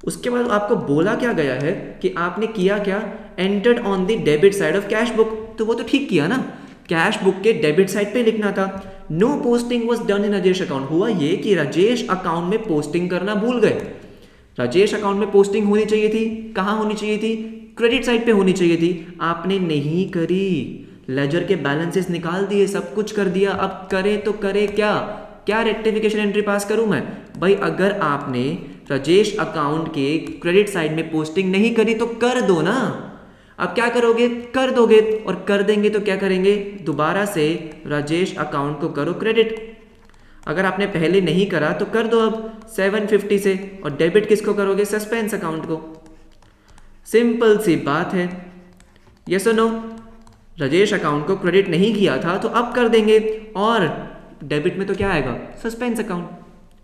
उसके बाद आपको बोला क्या गया है कि आपने किया क्या? Entered on the debit side of cash book, तो वो तो ठीक किया ना, कैश बुक के डेबिट साइड पे लिखना था। No posting was done in Rajesh account. हुआ ये कि राजेश अकाउंट में पोस्टिंग करना भूल गए। राजेश अकाउंट में पोस्टिंग होनी चाहिए थी, कहाँ होनी चाहिए थी? क्रेडिट साइड पे होनी चाहिए थी, आपने नहीं करी। लेजर के बैलेंसेस निकाल दिए, सब कुछ कर दिया। अब करे तो करे क्या? क्या रेक्टिफिकेशन एंट्री पास करूं मैं? भाई अगर आपने राजेश अकाउंट के क्रेडिट साइड में पोस्टिंग नहीं करी तो कर दो ना। अब क्या करोगे? कर दोगे, और कर देंगे तो क्या करेंगे? दोबारा से राजेश अकाउंट को करो क्रेडिट। अगर आपने पहले नहीं करा तो कर दो अब 750 से, और डेबिट किसको करोगे? सस्पेंस अकाउंट को। सिंपल सी बात है। यस और नो? राजेश अकाउंट को क्रेडिट नहीं किया था तो अब कर देंगे, और डेबिट में तो क्या आएगा? Suspense account.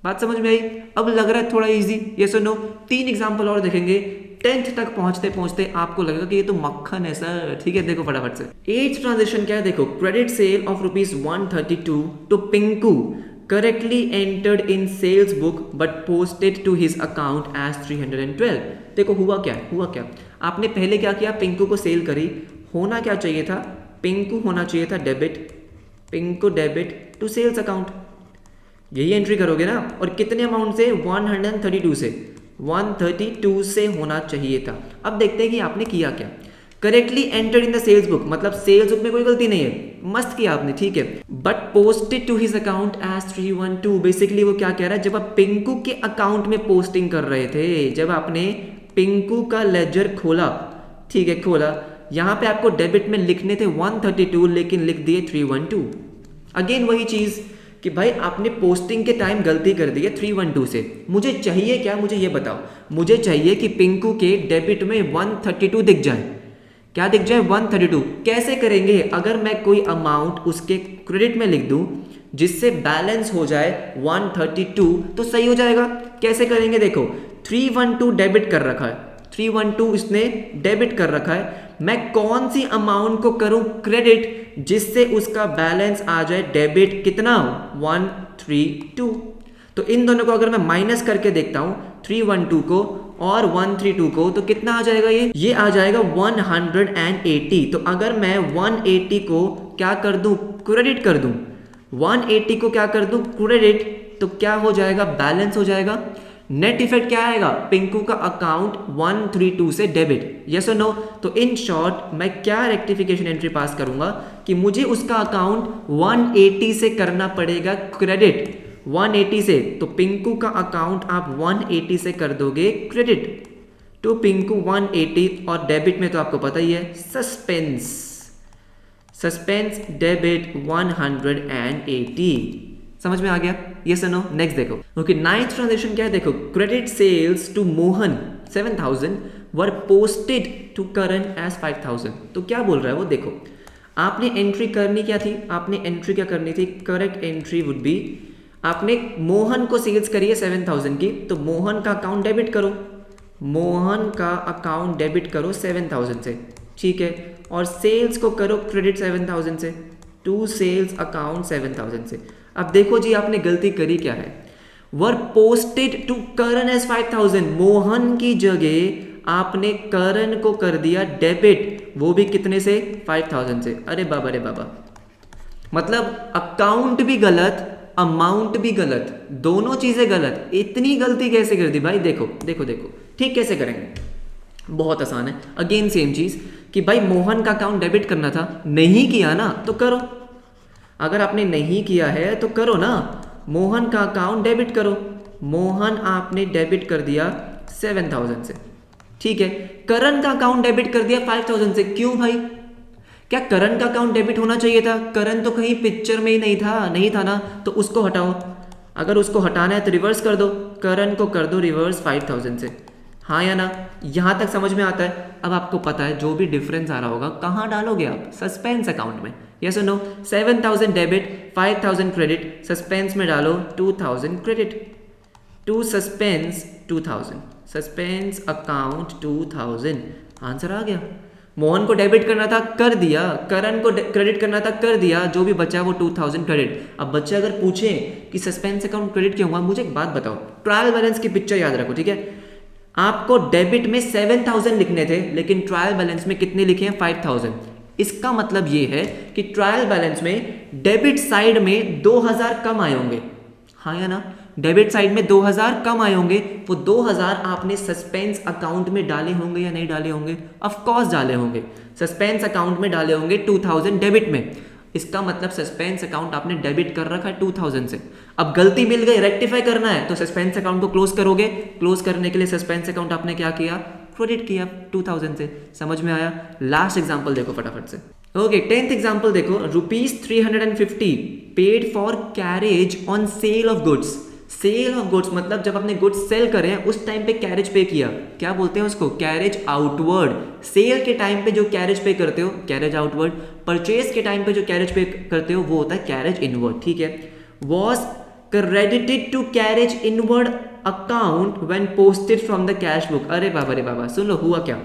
बात समझ में आई? अब लग रहा है थोड़ा इजी। यस और नो? 3 एग्जांपल और देखेंगे। 10th तक पहुंचते पहुंचते आपको लगेगा कि ये तो मक्खन है सर। ठीक है, देखो फटाफट से। 8th ट्रांजेक्शन क्या है? देखो, credit sale of ₹132 to Pinku correctly entered in sales book but posted to his account as 312। देखो हुआ क्या? आपने पहले क्या किया, पिंकू को सेल करी, होना क्या चाहिए था, पिंकू होना चाहिए था debit, Pinku debit to sales account, यही एंट्री करोगे ना। और कितने अमाउंट से, 132 से, 132 से होना चाहिए था। अब देखते हैं कि आपने किया क्या। Correctly entered in the sales book, मतलब सेल्स बुक में कोई गलती नहीं है, मस्त किया आपने, ठीक है। But posted to his account as 312, basically वो क्या कह रहा है, जब आप पिंकू के अकाउंट में पोस्टिंग कर रहे थे, जब आपने पिंकू का लेजर खोला, ठीक है, खोला, यहां पे आपको डेबिट में लिखने थे 132, लेकिन लिख दिए 312। अगेन वही चीज कि भाई आपने पोस्टिंग के टाइम गलती कर दी है 312 से। मुझे चाहिए क्या, मुझे ये बताओ, मुझे चाहिए कि पिंकू के डेबिट में 132 दिख जाए। क्या दिख जाए, 132। कैसे करेंगे, अगर मैं कोई अमाउंट उसके क्रेडिट में लिख दूं जिससे बैलेंस हो जाए 132 तो सही हो जाएगा। कैसे करेंगे, देखो 312 डेबिट कर रखा है, 312 इसने डेबिट कर रखा है, मैं कौन सी अमाउंट को करूं क्रेडिट जिससे उसका बैलेंस आ जाए डेबिट, कितना, 132। तो इन दोनों को अगर मैं माइनस करके देखता हूं, 312 को और 132 को, तो कितना आ जाएगा, ये आ जाएगा 180। तो अगर मैं 180 को क्या कर दूं, क्रेडिट कर दूं, 180 को क्या कर दूं, क्रेडिट, तो क्या हो जाएगा, बैलेंस हो जाएगा। नेट इफेक्ट क्या आएगा, पिंकू का अकाउंट 132 से डेबिट, यस और नो। तो इन शॉर्ट मैं क्या रेक्टिफिकेशन एंट्री पास करूंगा कि मुझे उसका अकाउंट 180 से करना पड़ेगा क्रेडिट, 180 से। तो पिंकू का अकाउंट आप 180 से कर दोगे क्रेडिट टू पिंकू 180, और डेबिट में तो आपको पता ही है, सस्पेंस, सस्पेंस डेबिट 180। समझ में आ गया, यस और नो। नेक्स्ट देखो, ओके, नाइन्थ ट्रांजेक्शन क्या है, देखो, credit sales to Mohan 7000 were posted to Karan as 5000। तो क्या बोल रहा है वो, देखो आपने एंट्री करनी क्या थी, आपने एंट्री क्या करनी थी, करेक्ट एंट्री वुड बी, आपने मोहन को सेल्स करी है 7000 की, तो मोहन का अकाउंट डेबिट करो, मोहन का अकाउंट डेबिट करो 7000 से, ठीक है, और सेल्स को करो क्रेडिट 7000 से, टू सेल्स अकाउंट 7000 से। अब देखो जी आपने गलती करी क्या है, were posted to Karan as 5000, Mohan की जगह आपने करण को कर दिया डेबिट, वो भी कितने से, 5000 से। अरे बाबा रे बाबा, मतलब अकाउंट भी गलत, अमाउंट भी गलत, दोनों चीजें गलत, इतनी गलती कैसे कर दी भाई। देखो देखो देखो, ठीक कैसे करेंगे, बहुत आसान है। अगेन सेम चीज कि भाई मोहन का अकाउंट डेबिट करना था, नहीं किया ना तो करो, अगर आपने नहीं किया है तो करो ना, मोहन का अकाउंट डेबिट करो, मोहन आपने डेबिट कर दिया 7000 से, ठीक है, करण का अकाउंट डेबिट कर दिया 5000 से। क्यों भाई, क्या करण का अकाउंट डेबिट होना चाहिए था, करण तो कहीं पिक्चर में ही नहीं था, नहीं था ना, तो उसको हटाओ, अगर उसको हटाना है तो रिवर्स कर दो, करण को कर दो रिवर्स 5000 से, हाँ या ना, यहां तक समझ में आता है। अब आपको पता है जो भी डिफरेंस आ रहा होगा कहां डालोगे आप, सस्पेंस अकाउंट में, यस और नो। 7000 डेबिट 5000 क्रेडिट, सस्पेंस में डालो 2000 credit to suspense 2000, suspense account 2000, answer आ गया। मोहन को डेबिट करना था कर दिया, करण को क्रेडिट करना था कर दिया, जो भी बचा वो 2000 क्रेडिट। अब बच्चे अगर पूछे कि सस्पेंस अकाउंट क्रेडिट क्यों हुआ, मुझे एक बात बताओ, ट्रायल बैलेंस की पिक्चर याद रखो, ठीक है, आपको डेबिट में 7000 लिखने थे, लेकिन ट्रायल बैलेंस में कितने लिखे हैं, 5000। इसका मतलब ये है कि ट्रायल बैलेंस में डेबिट साइड में 2000 कम आए होंगे, हाँ या ना, डेबिट साइड में 2000 कम आए होंगे, वो 2000 आपने सस्पेंस अकाउंट में डाले होंगे या नहीं डाले होंगे, ऑफ कोर्स डाले होंगे, सस्पेंस अकाउंट में डाले होंगे 2000 डेबिट में। इसका मतलब सस्पेंस अकाउंट आपने डेबिट कर रखा है 2000 से। अब गलती मिल गई, रेक्टिफाई करना है तो सस्पेंस अकाउंट को क्लोज करोगे, क्लोज करने के लिए सस्पेंस अकाउंट आपने क्या किया, क्रेडिट किया 2000 से। समझ में आया। लास्ट एग्जांपल देखो फटाफट से, ओके 10th एग्जांपल देखो, ₹350 paid for carriage on sale of goods. Sale of goods मतलब जब आपने गुड्स सेल करे हैं उस टाइम पे कैरेज पे किया, क्या बोलते हैं उसको, कैरेज आउटवर्ड। सेल के टाइम पे जो कैरेज पे करते हो कैरेज आउटवर्ड, परचेज के टाइम पे जो कैरेज पे करते हो वो होता है कैरेज इनवर्ड, ठीक है। Was credited to carriage inward account when posted from the cash book. अरे बाबा रे बाबा, सुन लो हुआ क्या,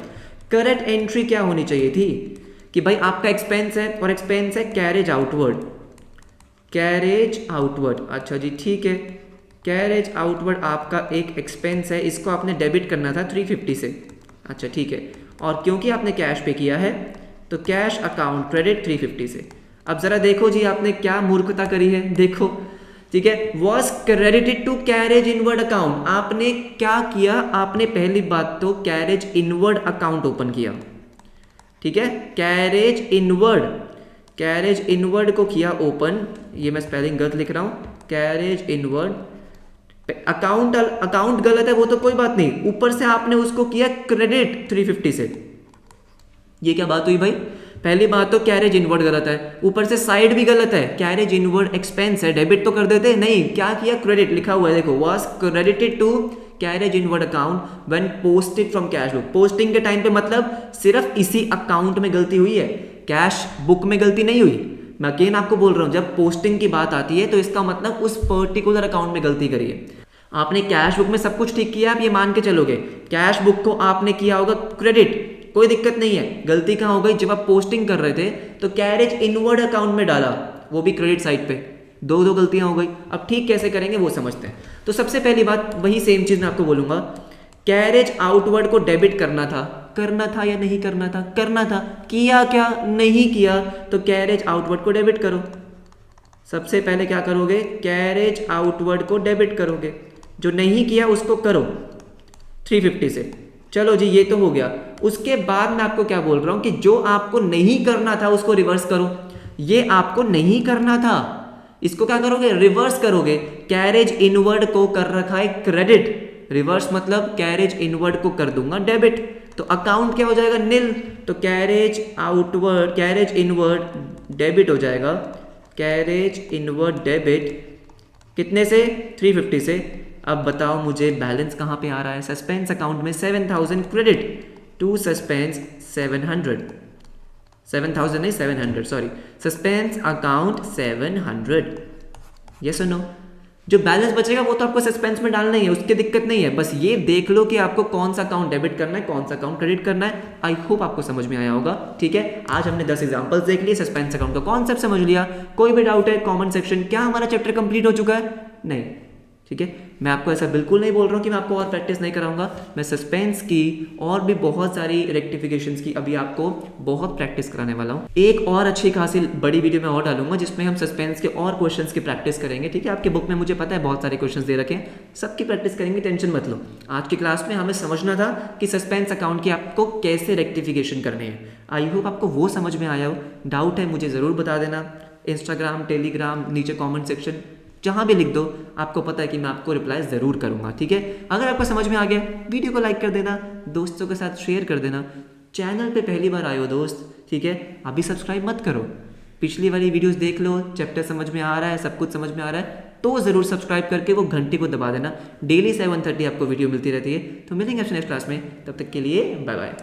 करेक्ट एंट्री क्या होनी चाहिए थी कि भाई आपका एक्सपेंस है और एक्सपेंस है कैरेज आउटवर्ड, कैरेज आउटवर्ड, अच्छा जी ठीक है, कैरेज आउटवर्ड आपका एक एक्सपेंस है, इसको आपने डेबिट करना था 350 से, अच्छा ठीक है, और क्योंकि आपने कैश पे किया है तो कैश अकाउंट क्रेडिट 350 से। अब ज़रा देखो जी आपने क्या मूर्खता करी है, देखो ठीक है, was credited to carriage inward account. आपने क्या किया, आपने पहली बात तो कैरेज इनवर्ड अकाउंट ओपन किया, ठीक है, कैरेज इनवर्ड को किया ओपन, ये मैं स्पेलिंग गलत लिख रहा हूं, कैरेज इनवर्ड, अकाउंट गलत है वो तो कोई बात नहीं, ऊपर से आपने उसको किया क्रेडिट 350 से। ये क्या बात हुई भाई, पहली बात तो कैरेज इनवर्ड गलत है, ऊपर से साइड भी गलत है, कैरेज इनवर्ड एक्सपेंस है, डेबिट तो कर देते नहीं, क्या किया क्रेडिट लिखा हुआ है, देखो was credited to carriage inward account when posted from cash book. Posting के टाइम पे मतलब सिर्फ इसी अकाउंट में गलती हुई है, कैश बुक में गलती नहीं हुई। मैं अगेन आपको बोल रहा हूं, जब पोस्टिंग की बात आती है तो इसका मतलब उस पर्टिकुलर अकाउंट में गलती करी है। आपने कैश बुक में सब कुछ ठीक किया, आप ये मान के चलोगे कैश बुक को आपने किया होगा क्रेडिट, कोई दिक्कत नहीं है। गलती कहाँ हो गई, जब आप पोस्टिंग कर रहे थे तो कैरेज इनवर्ड अकाउंट में डाला, वो भी क्रेडिट साइड पे, दो गलतियां हो गई। अब ठीक कैसे करेंगे वो समझते हैं। तो सबसे पहली बात वही सेम चीज मैं आपको बोलूंगा, कैरेज आउटवर्ड को डेबिट करना था या नहीं करना था, करना था, किया क्या, नहीं किया, तो कैरेज आउटवर्ड को डेबिट करो। सबसे पहले क्या करोगे, कैरेज आउटवर्ड को डेबिट करोगे, जो नहीं किया उसको करो 350 से। चलो जी ये तो हो गया। उसके बाद मैं आपको क्या बोल रहा हूं कि जो आपको नहीं करना था उसको रिवर्स करो। ये आपको नहीं करना था, इसको क्या करोगे, रिवर्स करोगे। कैरेज इनवर्ड को कर रखा है क्रेडिट, रिवर्स मतलब कैरेज इनवर्ड को कर दूंगा डेबिट, तो अकाउंट क्या हो जाएगा, निल। तो कैरेज इनवर्ड डेबिट हो जाएगा, कैरेज इनवर्ड डेबिट कितने से, 350 से। अब बताओ मुझे बैलेंस कहाँ पे आ रहा है, सस्पेंस अकाउंट में 7000 credit to suspense 700 sorry, suspense account 700। ये सुनो, जो बैलेंस बचेगा वो तो आपको सस्पेंस में डालना ही है, उसकी दिक्कत नहीं है, बस ये देख लो कि आपको कौन सा अकाउंट डेबिट करना है, कौन सा अकाउंट क्रेडिट करना है। आई होप आपको समझ में आया होगा, ठीक है। आज हमने 10 एग्जांपल्स देख लिए, सस्पेंस अकाउंट का कॉन्सेप्ट समझ लिया। कोई भी डाउट है कमेंट सेक्शन। क्या हमारा चैप्टर कंप्लीट हो चुका है, नहीं, ठीक है। मैं आपको ऐसा बिल्कुल नहीं बोल रहा हूँ कि मैं आपको और प्रैक्टिस नहीं कराऊंगा, मैं सस्पेंस की और भी बहुत सारी रेक्टिफिकेशंस की अभी आपको बहुत प्रैक्टिस कराने वाला हूँ। एक और अच्छी खासी बड़ी वीडियो में और डालूंगा जिसमें हम सस्पेंस के और क्वेश्चंस की प्रैक्टिस करेंगे, ठीक है। आपके बुक में मुझे पता है बहुत सारे क्वेश्चंस दे रखे हैं, सबकी प्रैक्टिस करेंगे, टेंशन मत लो। आज की क्लास में हमें समझना था कि सस्पेंस अकाउंट की आपको कैसे रेक्टिफिकेशन करनी है। आई होप आपको वो समझ में आया हो। डाउट है मुझे ज़रूर बता देना, इंस्टाग्राम, टेलीग्राम, नीचे कॉमेंट सेक्शन, जहां भी लिख दो, आपको पता है कि मैं आपको रिप्लाई ज़रूर करूंगा, ठीक है। अगर आपको समझ में आ गया, वीडियो को लाइक कर देना, दोस्तों के साथ शेयर कर देना। चैनल पे पहली बार आए हो दोस्त, ठीक है, अभी सब्सक्राइब मत करो, पिछली वाली वीडियोस देख लो, चैप्टर समझ में आ रहा है, सब कुछ समझ में आ रहा है तो ज़रूर सब्सक्राइब करके वो घंटे को दबा देना। डेली 7:30 आपको वीडियो मिलती रहती है। तो मिलेंगे अपने नेक्स्ट क्लास में, तब तक के लिए बाय बाय।